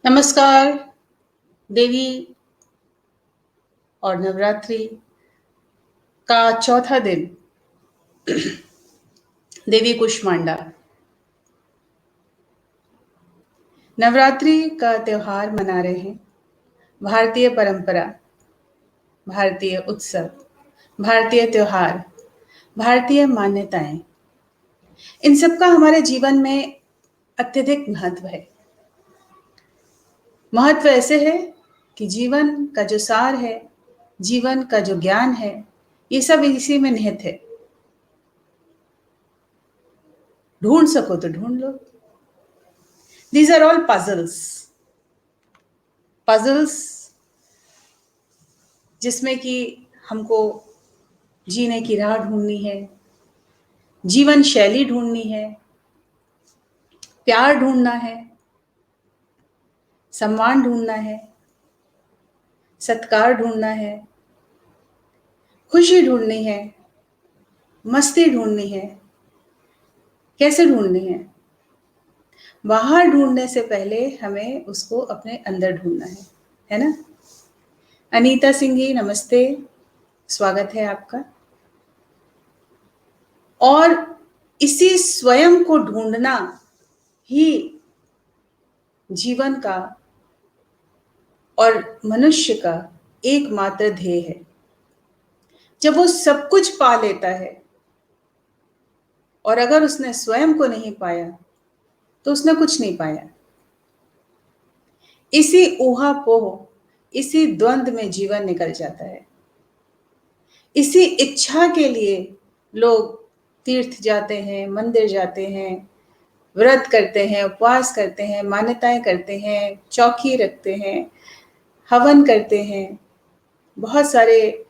नमस्कार। देवी और नवरात्रि का चौथा दिन, देवी कुष्मांडा। नवरात्रि का त्योहार मना रहे हैं। भारतीय परंपरा, भारतीय उत्सव, भारतीय त्योहार, भारतीय मान्यताएं, इन सब का हमारे जीवन में अत्यधिक महत्व है। महत्व ऐसे है कि जीवन का जो सार है, जीवन का जो ज्ञान है, ये सब इसी में निहित है। ढूंढ सको तो ढूंढ लो। These are all puzzles. Puzzles जिसमें कि हमको जीने की राह ढूंढनी है, जीवन शैली ढूंढनी है, प्यार ढूंढना है, सम्मान ढूंढना है, सत्कार ढूंढना है, खुशी ढूंढनी है, मस्ती ढूंढनी है। कैसे ढूंढनी है? बाहर ढूंढने से पहले हमें उसको अपने अंदर ढूंढना है ना? अनीता सिंह जी, नमस्ते, स्वागत है आपका। और इसी स्वयं को ढूंढना ही जीवन का और मनुष्य का एकमात्र ध्येय है। जब वो सब कुछ पा लेता है और अगर उसने स्वयं को नहीं पाया तो उसने कुछ नहीं पाया। इसी ऊहापोह, इसी द्वंद में जीवन निकल जाता है। इसी इच्छा के लिए लोग तीर्थ जाते हैं, मंदिर जाते हैं, व्रत करते हैं, उपवास करते हैं, मान्यताएं करते हैं, चौकी रखते हैं, हवन करते हैं, बहुत सारे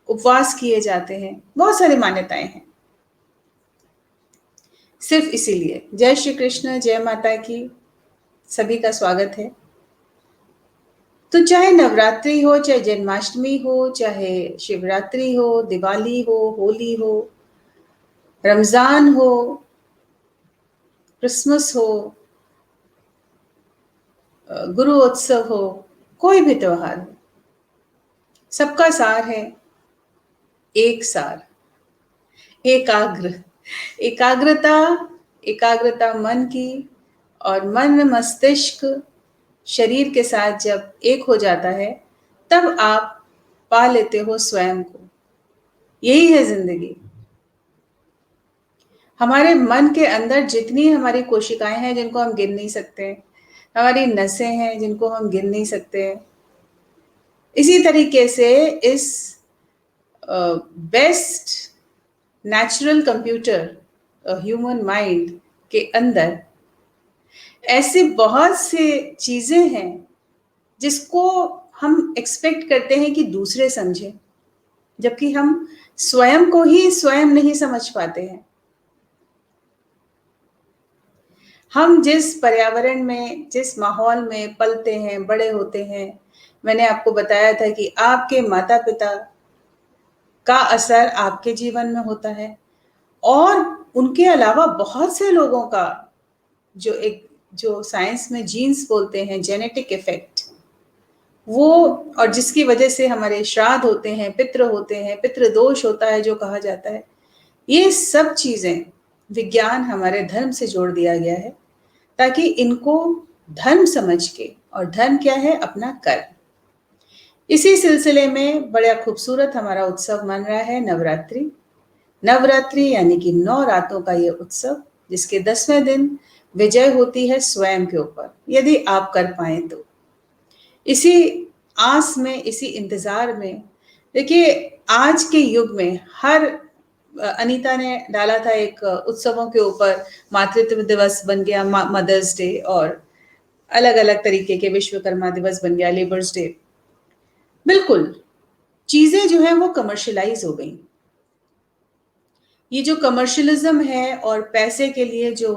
उपवास किए जाते हैं, बहुत सारी मान्यताएं हैं सिर्फ इसीलिए। जय श्री कृष्ण, जय माता की, सभी का स्वागत है। तो चाहे नवरात्रि हो, चाहे जन्माष्टमी हो, चाहे शिवरात्रि हो, दिवाली हो, होली हो, रमजान हो, क्रिसमस हो, गुरु उत्सव हो, कोई भी त्योहार हो, सबका सार है एक सार, एकाग्र एकाग्रता। एकाग्रता मन की, और मन मस्तिष्क शरीर के साथ जब एक हो जाता है तब आप पा लेते हो स्वयं को। यही है जिंदगी। हमारे मन के अंदर जितनी हमारी कोशिकाएं हैं जिनको हम गिन नहीं सकते, हमारी नसें हैं जिनको हम गिन नहीं सकते, इसी तरीके से इस best natural computer human mind के अंदर ऐसे बहुत से चीजें हैं जिसको हम एक्सपेक्ट करते हैं कि दूसरे समझें, जबकि हम स्वयं को ही स्वयं नहीं समझ पाते हैं। हम जिस पर्यावरण में, जिस माहौल में पलते हैं, बड़े होते हैं, मैंने आपको बताया था कि आपके माता पिता का असर आपके जीवन में होता है, और उनके अलावा बहुत से लोगों का जो साइंस में जीन्स बोलते हैं, जेनेटिक इफेक्ट, वो, और जिसकी वजह से हमारे श्राद्ध होते हैं, पितृ होते हैं, पितृदोष होता है जो कहा जाता है। ये सब चीजें विज्ञान हमारे धर्म से जोड़ दिया गया है ताकि इनको धर्म समझ के, और धर्म क्या है? अपना कर्म। इसी सिलसिले में बड़ा खूबसूरत हमारा उत्सव मन रहा है नवरात्रि। नवरात्रि यानी कि 9 रातों का ये उत्सव, जिसके 10वें दिन विजय होती है स्वयं के ऊपर, यदि आप कर पाए तो। इसी आस में, इसी इंतजार में, देखिए आज के युग में हर, अनीता ने डाला था एक उत्सवों के ऊपर, मातृत्व दिवस बन गया, मदर्स डे, और अलग अलग तरीके के, विश्वकर्मा दिवस बन गया, लेबर्स डे। बिल्कुल चीजें जो है वो कमर्शियलाइज हो गई। ये जो कमर्शियलिज्म है और पैसे के लिए जो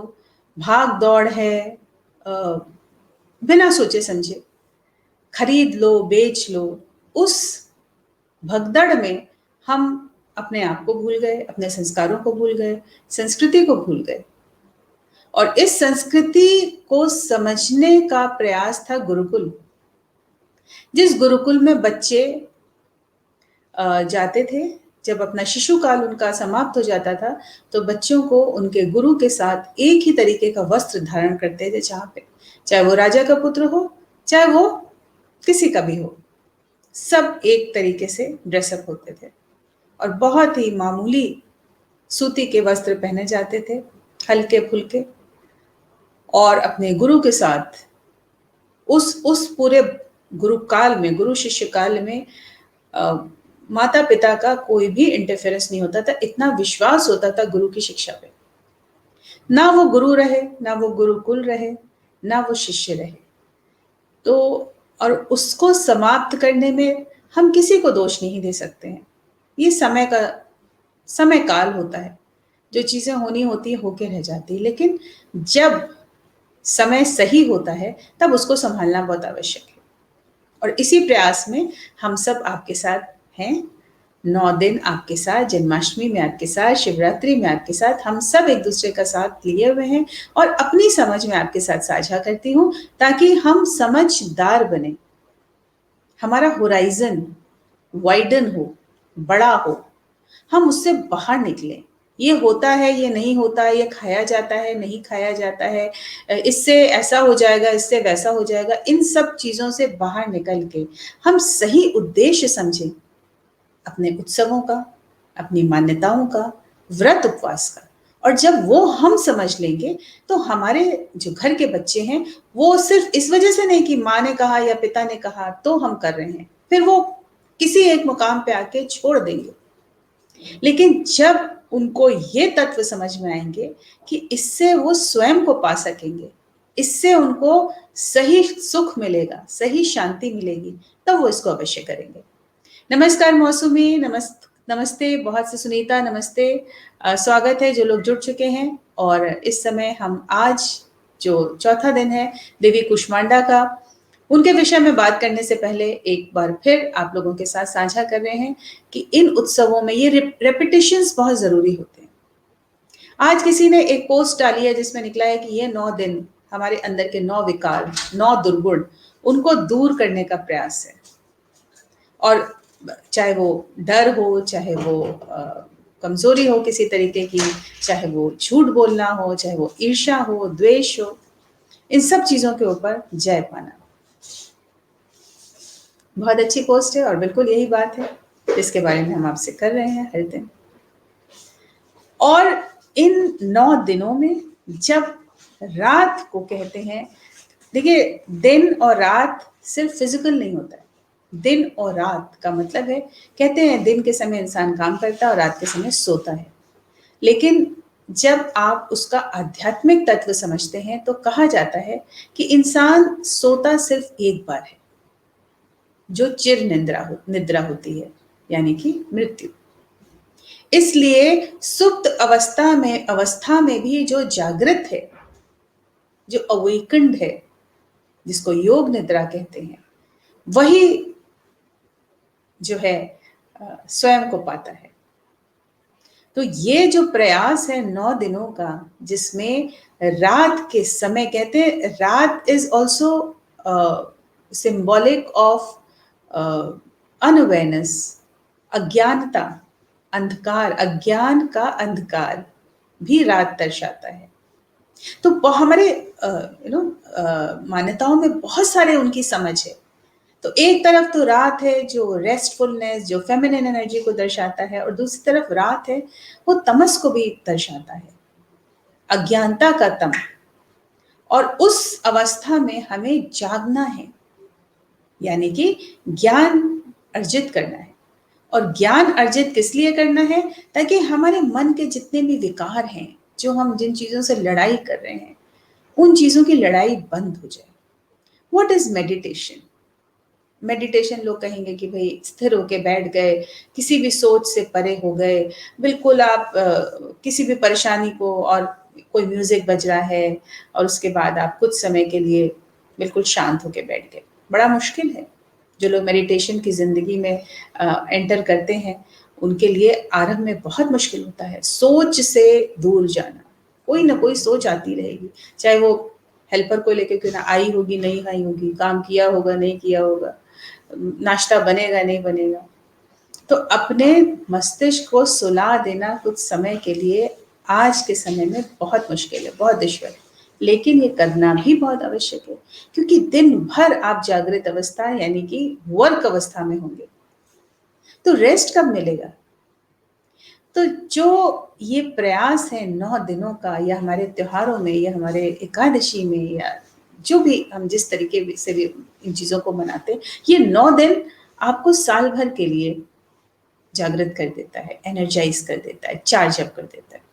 भाग दौड़ है, बिना सोचे समझे खरीद लो, बेच लो, उस भगदड़ में हम अपने आप को भूल गए, अपने संस्कारों को भूल गए, संस्कृति को भूल गए। और इस संस्कृति को समझने का प्रयास था गुरुकुल। जिस गुरुकुल में बच्चे जाते थे, जब अपना शिशु काल उनका समाप्त हो जाता था, तो बच्चों को उनके गुरु के साथ एक ही तरीके का वस्त्र धारण करते थे जहाँ पे, चाहे वो राजा का पुत्र हो, चाहे वो किसी का भी हो, सब एक तरीके से ड्रेसअप होते थे और बहुत ही मामूली सूती के वस्त्र पहने जाते थे, हल्के फुल्के, और अपने गुरु के साथ उस पूरे गुरु काल में, गुरु शिष्य काल में माता पिता का कोई भी इंटरफेरेंस नहीं होता था। इतना विश्वास होता था गुरु की शिक्षा पे। ना वो गुरु रहे, ना वो गुरुकुल रहे, ना वो शिष्य रहे। तो और उसको समाप्त करने में हम किसी को दोष नहीं दे सकते हैं। ये समय काल होता है, जो चीजें होनी होती है होके रह जाती है, लेकिन जब समय सही होता है तब उसको संभालना बहुत आवश्यक है। और इसी प्रयास में हम सब आपके साथ हैं। 9 दिन आपके साथ, जन्माष्टमी में आपके साथ, शिवरात्रि में आपके साथ, हम सब एक दूसरे का साथ लिए हुए हैं और अपनी समझ में आपके साथ साझा करती हूँ ताकि हम समझदार बने, हमारा होराइजन वाइडन हो, बड़ा हो, हम उससे बाहर निकलें। ये होता है, ये नहीं होता है, ये खाया जाता है, नहीं खाया जाता है, इससे ऐसा हो जाएगा, इससे वैसा हो जाएगा, इन सब चीज़ों से बाहर निकल के हम सही उद्देश्य समझें अपने उत्सवों का, अपनी मान्यताओं का, व्रत उपवास का। और जब वो हम समझ लेंगे तो हमारे जो घर के बच्चे हैं वो सिर्फ इस वजह से नहीं कि माँ ने कहा या पिता ने कहा तो हम कर रहे हैं, फिर वो किसी एक मुकाम पे आके छोड़ देंगे। लेकिन जब उनको ये तत्व समझ में आएंगे कि इससे वो स्वयं को पा सकेंगे, इससे उनको सही सुख मिलेगा, सही शांति मिलेगी, तब वो इसको अवश्य करेंगे। नमस्कार मौसमी, नमस्ते, बहुत से सुनीता, नमस्ते, स्वागत है जो लोग जुड़ चुके हैं। और इस समय हम आज जो चौथा दिन है देवी कुष्मांडा का, उनके विषय में बात करने से पहले एक बार फिर आप लोगों के साथ साझा कर रहे हैं कि इन उत्सवों में ये रेपिटेशंस बहुत जरूरी होते हैं। आज किसी ने एक पोस्ट डाली है जिसमें निकला है कि ये 9 दिन हमारे अंदर के 9 विकार, 9 दुर्गुण, उनको दूर करने का प्रयास है। और चाहे वो डर हो, चाहे वो कमजोरी हो किसी तरीके की, चाहे वो झूठ बोलना हो, चाहे वो ईर्ष्या हो, द्वेष हो, इन सब चीजों के ऊपर जय पाना। बहुत अच्छी पोस्ट है और बिल्कुल यही बात है जिसके बारे में हम आपसे कर रहे हैं हर दिन। और इन 9 दिनों में जब रात को कहते हैं, देखिए दिन और रात सिर्फ फिजिकल नहीं होता है। दिन और रात का मतलब है, कहते हैं दिन के समय इंसान काम करता है और रात के समय सोता है, लेकिन जब आप उसका आध्यात्मिक तत्व समझते हैं तो कहा जाता है कि इंसान सोता सिर्फ एक बार है, जो चिर निद्रा होती है, यानी कि मृत्यु। इसलिए सुप्त अवस्था में भी जो जागृत है, जो अवेकन्ड है, जिसको योग निद्रा कहते हैं, वही जो है स्वयं को पाता है। तो ये जो प्रयास है 9 दिनों का, जिसमें रात के समय, कहते हैं रात is also symbolic of unawareness, अज्ञानता, अंधकार, अज्ञान का अंधकार भी रात दर्शाता है। तो हमारे मान्यताओं में बहुत सारे उनकी समझ है। तो एक तरफ तो रात है जो रेस्टफुलनेस, जो फेमिनिन एनर्जी को दर्शाता है, और दूसरी तरफ रात है वो तमस को भी दर्शाता है, अज्ञानता का तम। और उस अवस्था में हमें जागना है, यानी कि ज्ञान अर्जित करना है। और ज्ञान अर्जित किस लिए करना है? ताकि हमारे मन के जितने भी विकार हैं, जो हम जिन चीजों से लड़ाई कर रहे हैं, उन चीजों की लड़ाई बंद हो जाए। What is meditation? मेडिटेशन लोग कहेंगे कि भाई स्थिर होके बैठ गए, किसी भी सोच से परे हो गए, बिल्कुल आप किसी भी परेशानी को, और कोई म्यूजिक बज रहा है और उसके बाद आप कुछ समय के लिए बिल्कुल शांत होके बैठ गए। बड़ा मुश्किल है। जो लोग मेडिटेशन की जिंदगी में एंटर करते हैं, उनके लिए आरंभ में बहुत मुश्किल होता है सोच से दूर जाना, कोई ना कोई सोच आती रहेगी, चाहे वो हेल्पर को लेके क्यों ना आई होगी, नहीं आई होगी, काम किया होगा, नहीं किया होगा, नाश्ता बनेगा, नहीं बनेगा। तो अपने मस्तिष्क को सुला देना कुछ समय के लिए आज के समय में बहुत मुश्किल है, बहुत दुश्वार है। लेकिन ये करना भी बहुत आवश्यक है, क्योंकि दिन भर आप जागृत अवस्था यानी कि वर्क अवस्था में होंगे, तो रेस्ट कब मिलेगा? तो जो ये प्रयास है 9 दिनों का, या हमारे त्योहारों में, या हमारे एकादशी में, या जो भी हम जिस तरीके से भी इन चीज़ों को मनाते हैं, ये 9 दिन आपको साल भर के लिए जागृत कर देता है, एनर्जाइज कर देता है, चार्ज अप कर देता है।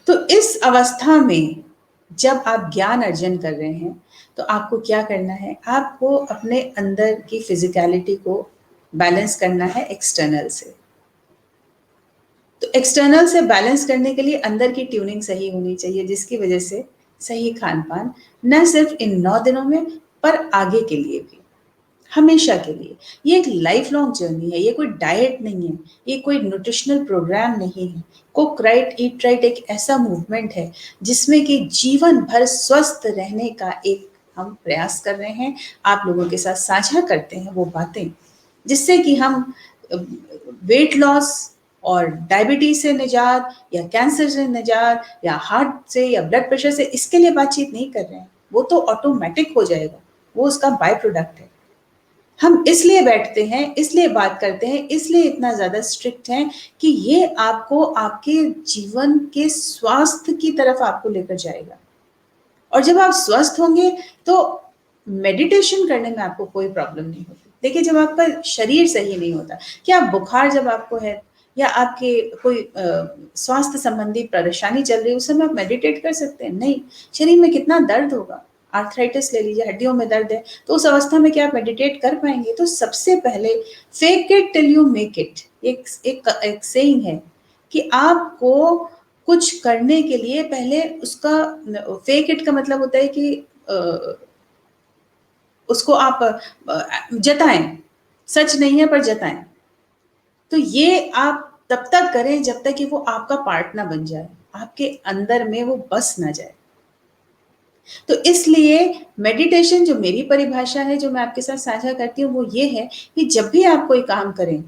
तो इस अवस्था में जब आप ज्ञान अर्जन कर रहे हैं, तो आपको क्या करना है? आपको अपने अंदर की फिजिकलिटी को बैलेंस करना है एक्सटर्नल से। तो एक्सटर्नल से बैलेंस करने के लिए अंदर की ट्यूनिंग सही होनी चाहिए, जिसकी वजह से सही खान पान, न सिर्फ इन 9 दिनों में, पर आगे के लिए भी, हमेशा के लिए। ये एक लाइफ लॉन्ग जर्नी है, ये कोई डाइट नहीं है, ये कोई न्यूट्रिशनल प्रोग्राम नहीं है। कुक राइट ईट राइट एक ऐसा मूवमेंट है जिसमें कि जीवन भर स्वस्थ रहने का एक हम प्रयास कर रहे हैं, आप लोगों के साथ साझा करते हैं वो बातें, जिससे कि हम वेट लॉस और डायबिटीज से निजात, या कैंसर से निजात, या हार्ट से, या ब्लड प्रेशर से, इसके लिए बातचीत नहीं कर रहे हैं। वो तो ऑटोमेटिक हो जाएगा, वो उसका बाय प्रोडक्ट है। हम इसलिए बैठते हैं, इसलिए बात करते हैं, इसलिए इतना ज़्यादा स्ट्रिक्ट हैं कि ये आपको आपके जीवन के स्वास्थ्य की तरफ आपको लेकर जाएगा। और जब आप स्वस्थ होंगे तो मेडिटेशन करने में आपको कोई प्रॉब्लम नहीं होती। देखिए, जब आपका शरीर सही नहीं होता, क्या बुखार जब आपको है, या आपके कोई स्वास्थ्य संबंधी परेशानी चल रही है, उस समय आप मेडिटेट कर सकते हैं? नहीं। शरीर में कितना दर्द होगा, आर्थराइटिस ले लीजिए, हड्डियों में दर्द है, तो उस अवस्था में क्या आप मेडिटेट कर पाएंगे? तो सबसे पहले fake it till you make it, एक सेइंग है कि आपको कुछ करने के लिए पहले उसका, फेक इट का मतलब होता है कि उसको आप जताएं, सच नहीं है पर जताएं। तो ये आप तब तक करें जब तक कि वो आपका पार्ट ना बन जाए, आपके अंदर में वो बस ना जाए। तो इसलिए मेडिटेशन, जो मेरी परिभाषा है, जो मैं आपके साथ साझा करती हूँ, वो ये है कि जब भी आप कोई काम करें,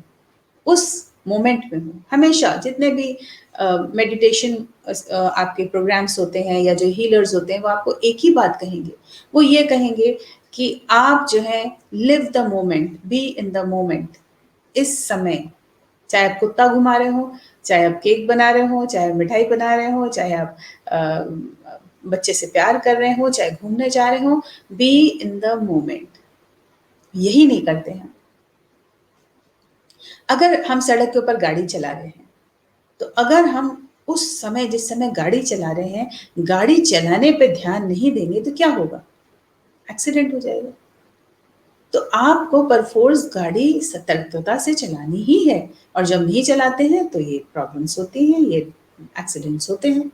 उस मोमेंट में हो। हमेशा जितने भी मेडिटेशन आपके प्रोग्राम्स होते हैं, या जो हीलर्स होते हैं, वो आपको एक ही बात कहेंगे। वो ये कहेंगे कि आप जो है live the moment, be in the moment. इस समय, चाहे आप कुत्ता घुमा रहे हो, चाहे आप केक बना रहे हो, चाहे आप मिठाई बना रहे हो, चाहे आप बच्चे से प्यार कर रहे हो, चाहे घूमने जा रहे हो, बी इन द मोमेंट। यही नहीं करते हैं। अगर हम सड़क के ऊपर गाड़ी चला रहे हैं, तो अगर हम उस समय, जिस समय गाड़ी चला रहे हैं, गाड़ी चलाने पे ध्यान नहीं देंगे, तो क्या होगा? एक्सीडेंट हो जाएगा। तो आपको परफोर्स गाड़ी सतर्कता से चलानी ही है, और जब नहीं चलाते हैं तो ये प्रॉब्लम्स होती हैं, ये एक्सीडेंट्स होते हैं।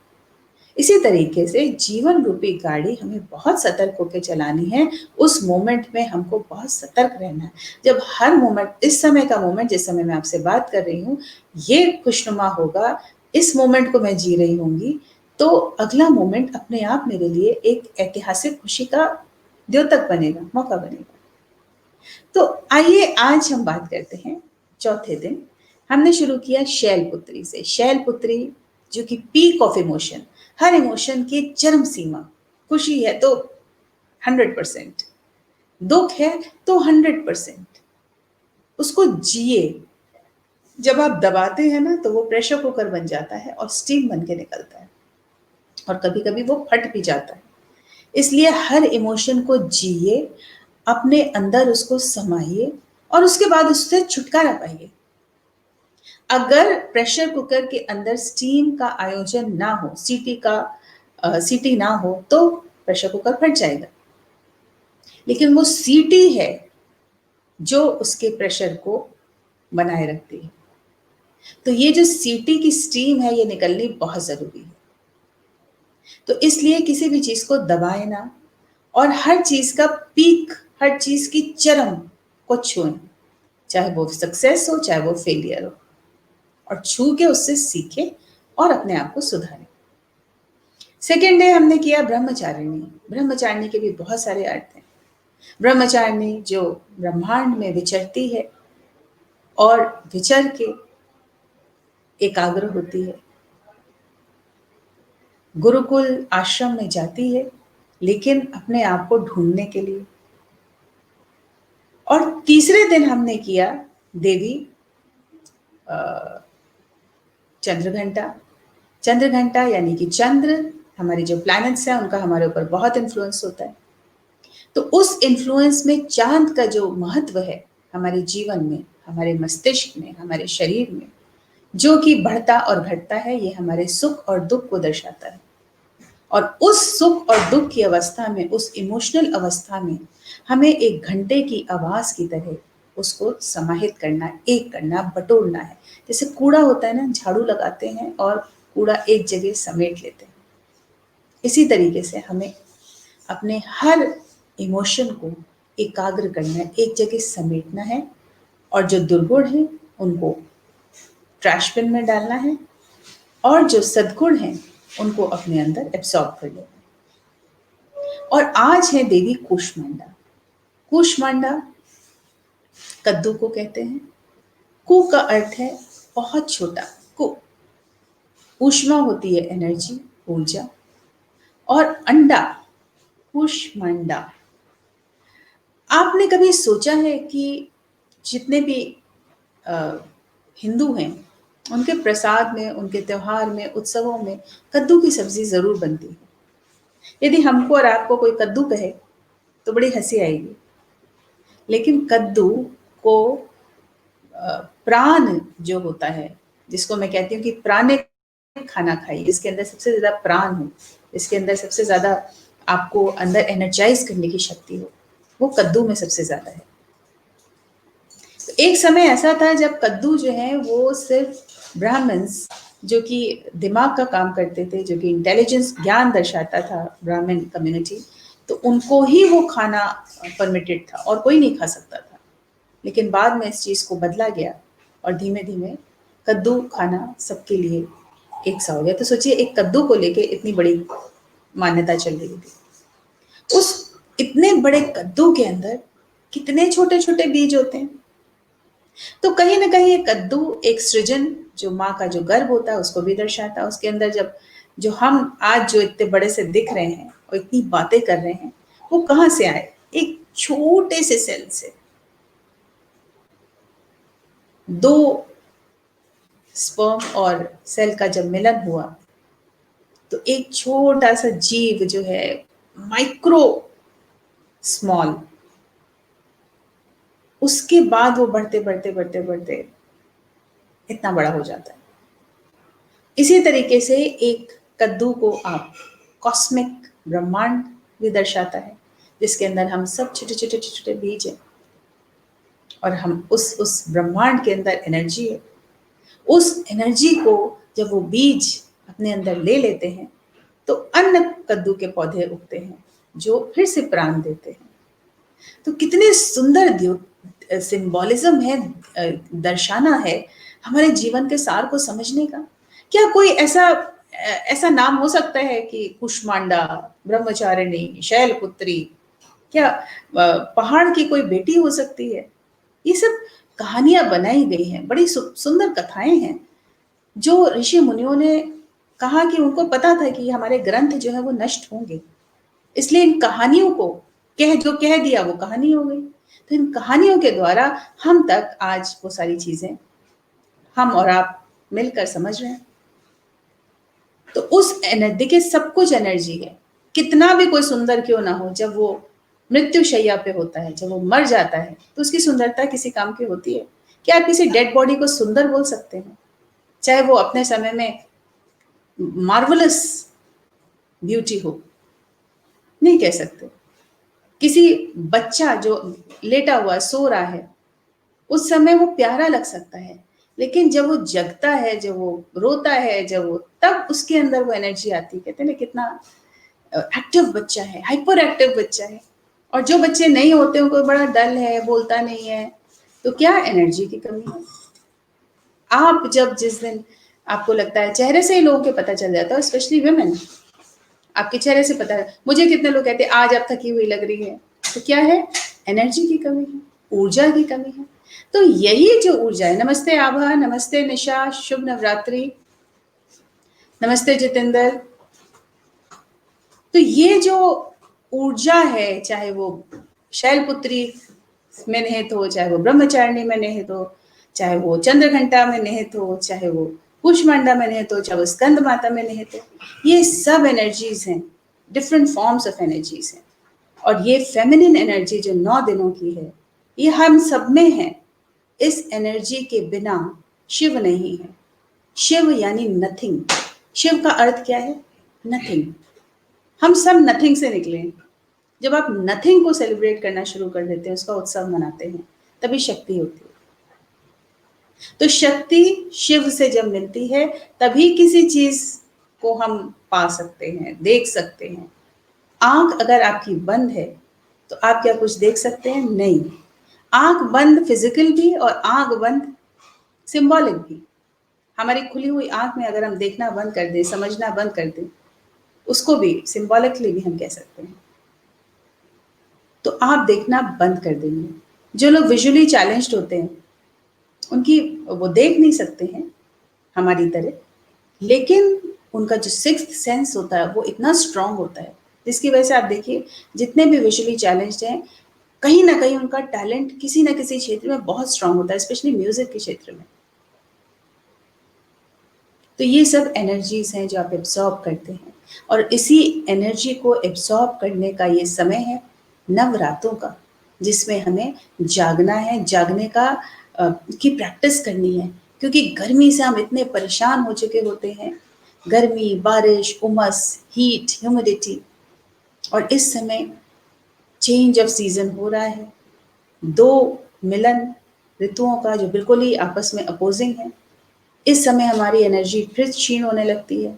इसी तरीके से जीवन रूपी गाड़ी हमें बहुत सतर्क होकर चलानी है। उस मोमेंट में हमको बहुत सतर्क रहना है। जब हर मोमेंट, इस समय का मोमेंट, जिस समय मैं आपसे बात कर रही हूँ, ये खुशनुमा होगा, इस मोमेंट को मैं जी रही होंगी, तो अगला मोमेंट अपने आप मेरे लिए एक ऐतिहासिक खुशी का द्योतक बनेगा, मौका बनेगा। तो आइए आज हम बात करते हैं चौथे दिन। हमने शुरू किया शैलपुत्री से। शैलपुत्री जो कि peak of emotion, her emotion की चरम सीमा। खुशी है तो 100%, दुख है तो 100%, उसको जिए। जब आप दबाते हैं ना, तो वो प्रेशर कुकर बन जाता है और स्टीम बन के निकलता है, और कभी कभी वो फट भी जाता है। इसलिए हर इमोशन को जिए, अपने अंदर उसको समाइए, और उसके बाद उससे छुटकारा पाइए। अगर प्रेशर कुकर के अंदर स्टीम का आयोजन ना हो, सीटी ना हो, तो प्रेशर कुकर फट जाएगा। लेकिन वो सीटी है जो उसके प्रेशर को बनाए रखती है। तो ये जो सीटी की स्टीम है, ये निकलनी बहुत जरूरी है। तो इसलिए किसी भी चीज को दबाए ना, और हर चीज का पीक, हर चीज की चरम को छुएं, चाहे वो सक्सेस हो, चाहे वो फेलियर हो, और छू के उससे सीखें और अपने आप को सुधारें। सेकेंड डे हमने किया ब्रह्मचारिणी। ब्रह्मचारिणी के भी बहुत सारे अर्थ हैं। ब्रह्मचारिणी जो ब्रह्मांड में विचरती है और विचर के एकाग्र होती है, गुरुकुल आश्रम में जाती है लेकिन अपने आप को ढूंढने के लिए। और तीसरे दिन हमने किया देवी चंद्रघंटा। चंद्रघंटा यानी कि चंद्र, हमारे जो प्लैनेट्स हैं उनका हमारे ऊपर बहुत इन्फ्लुएंस होता है। तो उस इन्फ्लुएंस में चांद का जो महत्व है हमारे जीवन में, हमारे मस्तिष्क में, हमारे शरीर में, जो कि बढ़ता और घटता है, ये हमारे सुख और दुख को दर्शाता है। और उस सुख और दुख की अवस्था में, उस इमोशनल अवस्था में हमें एक घंटे की आवाज की तरह उसको समाहित करना, एक करना, बटोरना है। जैसे कूड़ा होता है ना, झाड़ू लगाते हैं और कूड़ा एक जगह समेट लेते हैं, इसी तरीके से हमें अपने हर इमोशन को एकाग्र करना है, एक जगह समेटना है, और जो दुर्गुण है उनको ट्रैश बिन में डालना है, और जो सद्गुण हैं उनको अपने अंदर एब्सॉर्ब कर लेना है। और आज है देवी कूष्मांडा। कूष्मांडा कद्दू को कहते हैं। कु का अर्थ है बहुत छोटा, कु। ऊष्मा होती है एनर्जी, ऊर्जा, और अंडा कूष्मांडा। आपने कभी सोचा है कि जितने भी हिंदू हैं उनके प्रसाद में, उनके त्योहार में, उत्सवों में कद्दू की सब्जी जरूर बनती है। यदि हमको और आपको कोई कद्दू कहे तो बड़ी हंसी आएगी, लेकिन कद्दू को प्राण जो होता है, जिसको मैं कहती हूँ कि प्राणिक खाना खाइए, जिसके अंदर सबसे ज्यादा प्राण हो, जिसके अंदर सबसे ज्यादा आपको अंदर एनर्जाइज करने की शक्ति हो, वो कद्दू में सबसे ज्यादा है। तो एक समय ऐसा था जब कद्दू जो है वो सिर्फ ब्राह्मण्स, जो कि दिमाग का काम करते थे, जो कि इंटेलिजेंस, ज्ञान दर्शाता था, ब्राह्मण कम्युनिटी, तो उनको ही वो खाना परमिटेड था और कोई नहीं खा सकता था। लेकिन बाद में इस चीज को बदला गया और धीमे धीमे कद्दू खाना सबके लिए एक सा हो गया। तो सोचिए, एक कद्दू को लेके इतनी बड़ी मान्यता चल रही थी। उस इतने बड़े कद्दू के अंदर कितने छोटे छोटे बीज होते हैं। तो कहीं ना कहीं ये कद्दू एक सृजन, जो माँ का जो गर्भ होता है उसको भी दर्शाता है। उसके अंदर जब जो हम आज जो इतने बड़े से दिख रहे हैं और इतनी बातें कर रहे हैं, वो कहाँ से आए? एक छोटे से सेल से। दो स्पर्म और सेल का जब मिलन हुआ तो एक छोटा सा जीव जो है, माइक्रो स्मॉल, उसके बाद वो बढ़ते बढ़ते बढ़ते बढ़ते इतना बड़ा हो जाता है। इसी तरीके से एक कद्दू को आप कॉस्मिक ब्रह्मांड भी दर्शाता है, जिसके अंदर हम सब छोटे छोटे छोटे छोटे बीज हैं, और हम उस ब्रह्मांड के अंदर एनर्जी है। उस एनर्जी को जब वो बीज अपने अंदर ले लेते हैं तो अन्य कद्दू के पौधे उगते हैं जो फिर से प्राण देते हैं। तो कितने सुंदर सिंबॉलिज्म है, दर्शाना है हमारे जीवन के सार को समझने का। क्या कोई ऐसा नाम हो सकता है कि कुष्मांडा, ब्रह्मचारिणी, शैलपुत्री? क्या पहाड़ की कोई बेटी हो सकती है? ये सब कहानियां बनाई गई हैं, बड़ी सुंदर कथाएं हैं, जो ऋषि मुनियों ने कहा कि उनको पता था कि हमारे ग्रंथ जो है वो नष्ट होंगे, इसलिए इन कहानियों को जो कह दिया वो कहानी हो गई। तो इन कहानियों के द्वारा हम तक आज वो सारी चीजें हम और आप मिलकर समझ रहे हैं। तो उस एनर्जी के सब कुछ एनर्जी है, कितना भी कोई सुंदर क्यों ना हो, जब वो मृत्यु शैया पे होता है, जब वो मर जाता है, तो उसकी सुंदरता किसी काम की होती है? क्या आप किसी डेड बॉडी को सुंदर बोल सकते हैं, चाहे वो अपने समय में मार्वलस ब्यूटी हो? नहीं कह सकते। किसी बच्चा जो लेटा हुआ सो रहा है, उस समय वो प्यारा लग सकता है, लेकिन जब वो जगता है, जब वो रोता है, जब वो, तब उसके अंदर वो एनर्जी आती है। कहते हैं ना, कितना एक्टिव बच्चा है, हाइपर एक्टिव बच्चा है। और जो बच्चे नहीं होते, उनको बड़ा डल है, बोलता नहीं है, तो क्या एनर्जी की कमी है? आप जब जिस दिन आपको लगता है चेहरे से ही लोगों के पता चल जाता है, स्पेशली वुमेन। आपके चेहरे से पता है। मुझे कितने लोग कहते हैं आज आप थकी हुई लग रही है, तो क्या है? एनर्जी की कमी है, ऊर्जा की कमी है। तो यही जो ऊर्जा है, नमस्ते आभा, नमस्ते निशा, शुभ नवरात्रि, नमस्ते जितेंद्र। तो ये जो ऊर्जा है, चाहे वो शैलपुत्री में निहित हो, चाहे वो ब्रह्मचारिणी में निहित हो, चाहे वो चंद्रघंटा में निहित हो, चाहे वो कुष्मांडा में निहित हो, चाहे वो स्कंद माता में निहित हो, ये सब एनर्जीज हैं, डिफरेंट फॉर्म्स ऑफ एनर्जीज हैं। और ये फेमिनिन एनर्जी जो 9 दिनों की है, ये हम सब में है। इस एनर्जी के बिना शिव नहीं है। शिव यानी नथिंग। शिव का अर्थ क्या है? नथिंग। हम सब नथिंग से निकले हैं। जब आप नथिंग को सेलिब्रेट करना शुरू कर देते हैं, उसका उत्सव मनाते हैं, तभी शक्ति होती है। तो शक्ति शिव से जब मिलती है, तभी किसी चीज को हम पा सकते हैं, देख सकते हैं। आंख अगर आपकी बंद है, तो आप क्या कुछ देख सकते हैं? नहीं। आंख बंद फिजिकल भी और आंख बंद सिंबॉलिक भी। हमारी खुली हुई आंख में अगर हम देखना बंद कर दें, समझना बंद कर दें, उसको भी सिंबॉलिकली भी हम कह सकते हैं। तो आप देखना बंद कर देंगे। जो लोग विजुअली चैलेंज्ड होते हैं, उनकी वो देख नहीं सकते हैं हमारी तरह, लेकिन उनका जो सिक्स्थ सेंस होता है वो इतना स्ट्रांग होता है, जिसकी वजह से आप देखिए जितने भी विजुअली चैलेंज्ड हैं, कहीं ना कहीं उनका टैलेंट किसी ना किसी क्षेत्र में बहुत स्ट्रांग होता है, स्पेशली म्यूजिक के क्षेत्र में। तो ये सब एनर्जीज हैं जो आप एब्सॉर्ब करते हैं, और इसी एनर्जी को एब्सॉर्ब करने का ये समय है नवरात्रों का, जिसमें हमें जागना है, जागने का की प्रैक्टिस करनी है। क्योंकि गर्मी से हम इतने परेशान हो चुके होते हैं, गर्मी, बारिश, उमस, हीट, ह्यूमिडिटी, और इस समय चेंज ऑफ सीजन हो रहा है, दो मिलन ऋतुओं का जो बिल्कुल ही आपस में अपोजिंग है। इस समय हमारी एनर्जी फिर क्षीण होने लगती है।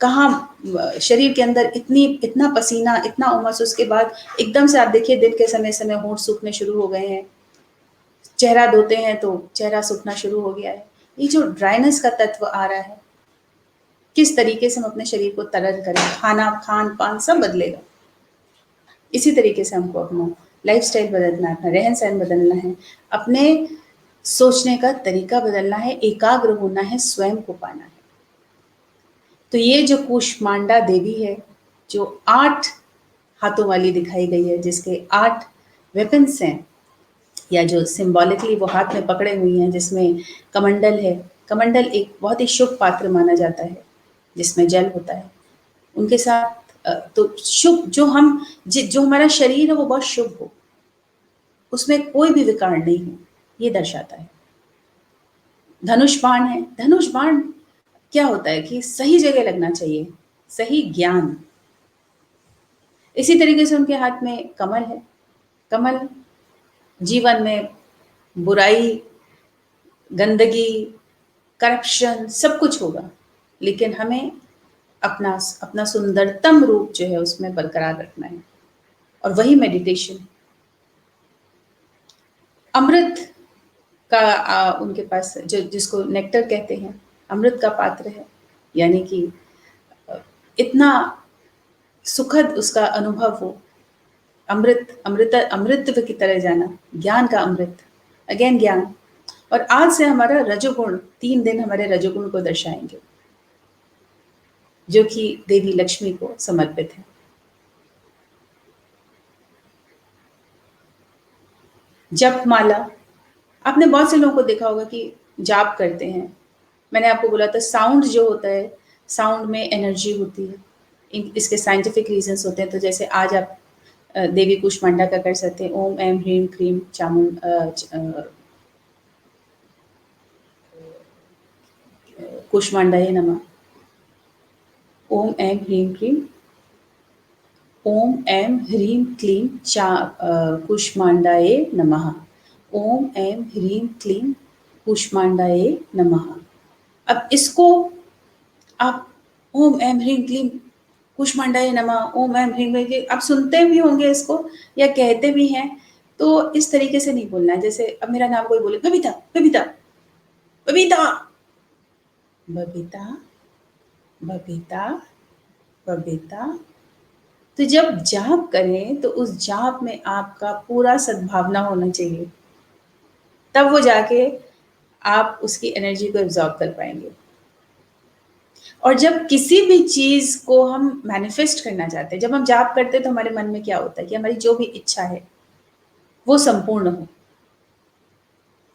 कहाँ शरीर के अंदर इतना पसीना, इतना उमस, उसके बाद एकदम से आप देखिए दिन के समय समय होंठ सूखने शुरू हो गए हैं, चेहरा धोते हैं तो चेहरा सूखना शुरू हो गया है। ये जो ड्राइनेस का तत्व आ रहा है, किस तरीके से हम अपने शरीर को तरल करें, खाना, खान पान सब बदलेगा। इसी तरीके से हमको अपना लाइफस्टाइल बदलना है, अपना रहन सहन बदलना है, अपने सोचने का तरीका बदलना है, एकाग्र होना है, स्वयं को पाना है। तो ये जो कूष्मांडा देवी है, जो 8 हाथों वाली दिखाई गई है, जिसके 8 वेपन्स हैं, या जो सिंबॉलिकली वो हाथ में पकड़े हुई हैं, जिसमें कमंडल है। कमंडल एक बहुत ही शुभ पात्र माना जाता है, जिसमें जल होता है। उनके साथ तो शुभ जो हमारा शरीर है वो बहुत शुभ हो, उसमें कोई भी विकार नहीं हो, ये दर्शाता है। धनुष बाण है। धनुष बाण क्या होता है कि सही जगह लगना चाहिए, सही ज्ञान। इसी तरीके से उनके हाथ में कमल है। कमल जीवन में बुराई, गंदगी, करप्शन सब कुछ होगा, लेकिन हमें अपना अपना सुंदरतम रूप जो है उसमें बरकरार रखना है, और वही मेडिटेशन। अमृत का उनके पास जो जिसको नेक्टर कहते हैं, अमृत का पात्र है, यानी कि इतना सुखद उसका अनुभव हो। अमृतत्व की तरह जाना, ज्ञान का अमृत, अगेन ज्ञान। और आज से हमारा रजोगुण, 3 दिन हमारे रजोगुण को दर्शाएंगे, जो कि देवी लक्ष्मी को समर्पित है। जप माला, आपने बहुत से लोगों को देखा होगा कि जाप करते हैं। मैंने आपको बोला था साउंड जो होता है, साउंड में एनर्जी होती है, इसके साइंटिफिक रीजंस होते हैं। तो जैसे आज आप देवी कुष्मांडा का कर सकते हैं, ओम ऐम ह्रीम क्लीम कुष्मांडाय नमः। ओम ऐम ह्रीम क्लीम, ओम ऐम ह्रीम क्लीम कुष्मांडाय नमः। ओम ऐम ह्रीम क्लीम कुष्मांडाय नमः। अब इसको आप ओम ऐम ह्रीम क्लीम कुष्मांडाय नमः, ओम ऐम ह्रीम क्लीम, आप सुनते भी होंगे इसको या कहते भी हैं, तो इस तरीके से नहीं बोलना है। जैसे अब मेरा नाम कोई बोले बबीता, बबीता, बबीता, बबीता, बबीता, बबीता। तो जब जाप करें तो उस जाप में आपका पूरा सद्भावना होना चाहिए। तब वो जाके आप उसकी एनर्जी को एब्ज़ॉर्ब कर पाएँगे। और जब किसी भी चीज़ को हम मैनिफेस्ट करना चाहते हैं, जब हम जाप करते हैं तो हमारे मन में क्या होता है कि हमारी जो भी इच्छा है, वो संपूर्ण हो।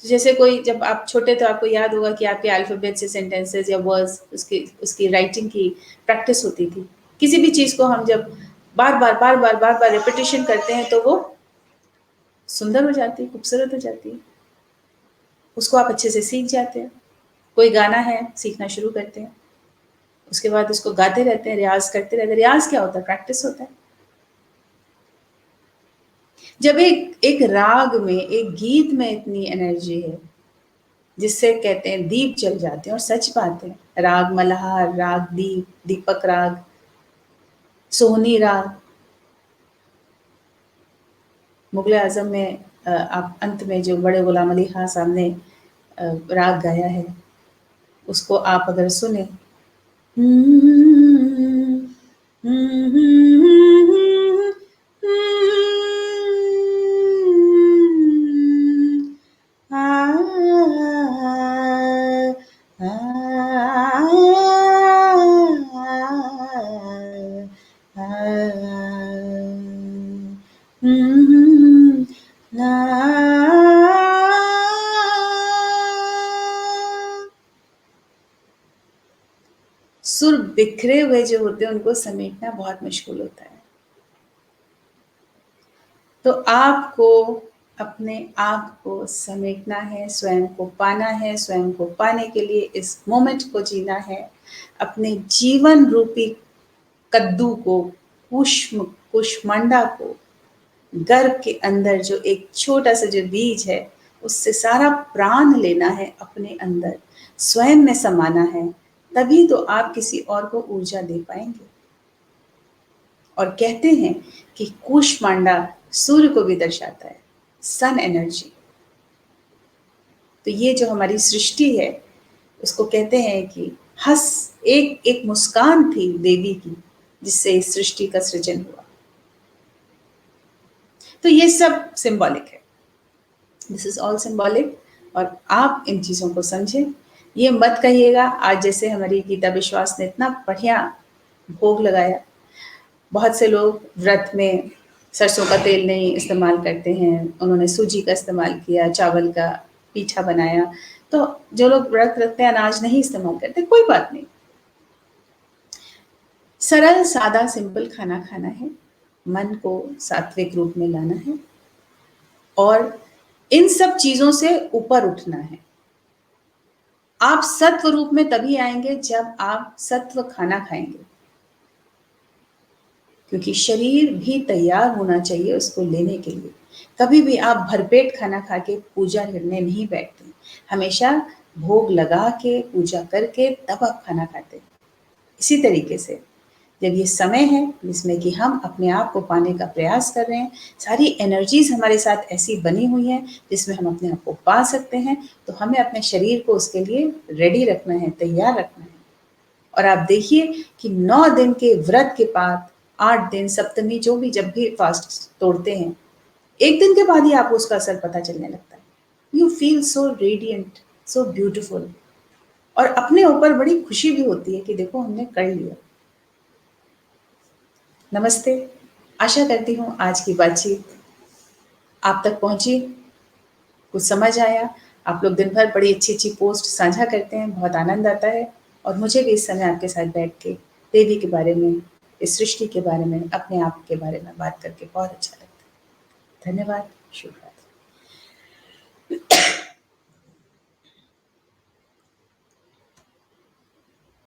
तो जैसे कोई जब आप छोटे तो आपको याद होगा कि आपके अल्फ़ाबेट से सेंटेंसेस या वर्ड्स उसकी उसकी राइटिंग की प्रैक्टिस होती थी। किसी भी चीज़ को हम जब बार-बार रिपिटिशन करते हैं तो वो सुंदर हो जाती है, खूबसूरत हो जाती है। उसको आप अच्छे से सीख जाते हैं। कोई गाना है, सीखना शुरू करते हैं। उसके बाद उसको गाते रहते हैं, रियाज़ करते रहते हैं। रियाज़ क्या होता है? प्रैक्टिस होता है। जब एक एक राग में, एक गीत में इतनी एनर्जी है, जिससे कहते हैं दीप जल जाते हैं और सच बात है। राग मल्हार, राग दीप, दीपक राग, सोहनी राग, मुग़ल आज़म में आप अंत में जो बड़े गुलाम अली खां साहब ने राग गाया है, उसको आप अगर सुने सुर बिखरे हुए जो होते हैं उनको समेटना बहुत मुश्किल होता है। तो आपको अपने आप को समेटना है, स्वयं को पाना है, स्वयं को पाने के लिए इस मोमेंट को जीना है। अपने जीवन रूपी कद्दू को, कूष्मांडा को, गर्भ के अंदर जो एक छोटा-सा जो बीज है, उससे सारा प्राण लेना है अपने अंदर, स्वयं में समाना है, तभी तो आप किसी और को ऊर्जा दे पाएँगे। और कहते हैं कि कूष्मांडा सूर्य को भी दर्शाता है, सन एनर्जी। तो ये जो हमारी सृष्टि है, उसको कहते हैं कि एक एक मुस्कान थी देवी की, जिससे इस सृष्टि का सृजन हुआ। तो ये सब सिंबॉलिक है। दिस इज़ ऑल सिंबॉलिक और आप इन चीज़ों को समझें। ये मत कहिएगा आज जैसे हमारी गीता विश्वास ने इतना बढ़िया भोग लगाया। बहुत से लोग व्रत में सरसों का तेल नहीं इस्तेमाल करते हैं, उन्होंने सूजी का इस्तेमाल किया, चावल का पीठा बनाया। तो जो लोग व्रत रखते हैं, अनाज नहीं इस्तेमाल करते, कोई बात नहीं। सरल, सादा, सिंपल खाना खाना है, मन को सात्विक रूप में लाना है और इन सब चीज़ों से ऊपर उठना है। आप सत्व रूप में तभी आएँगे जब आप सत्व खाना खाएँगे। क्योंकि शरीर भी तैयार होना चाहिए उसको लेने के लिए। कभी भी आप भरपेट खाना खा के पूजा करने नहीं बैठते। हमेशा भोग लगा के, पूजा करके तब आप खाना खाते हैं। इसी तरीके से जब ये समय है जिसमें कि हम अपने आप को पाने का प्रयास कर रहे हैं, सारी एनर्जीज़ हमारे साथ ऐसी बनी हुई हैं जिसमें हम अपने आप को पा सकते हैं, तो हमें अपने शरीर को उसके लिए रेडी रखना है, तैयार रखना है। और आप देखिए कि 9 दिन के व्रत के बाद 8 दिन सप्तमी जो भी जब भी फास्ट तोड़ते हैं, 1 दिन के बाद ही आपको उसका असर पता चलने लगता है। You feel so radiant, so beautiful और अपने ऊपर बड़ी खुशी भी होती है कि देखो हमने कर लिया। नमस्ते, आशा करती हूँ आज की बातचीत आप तक पहुँची, कुछ समझ आया। आप लोग दिन भर बड़ी अच्छी-अच्छी पोस्ट साझा करते हैं, बहुत आनंद आता है और मुझे भी इस समय आपके साथ बैठ के देवी के बारे में, इस सृष्टि के बारे में, अपने आप के बारे में बात करके बहुत अच्छा लगता है। धन्यवाद, शुभ रात्रि।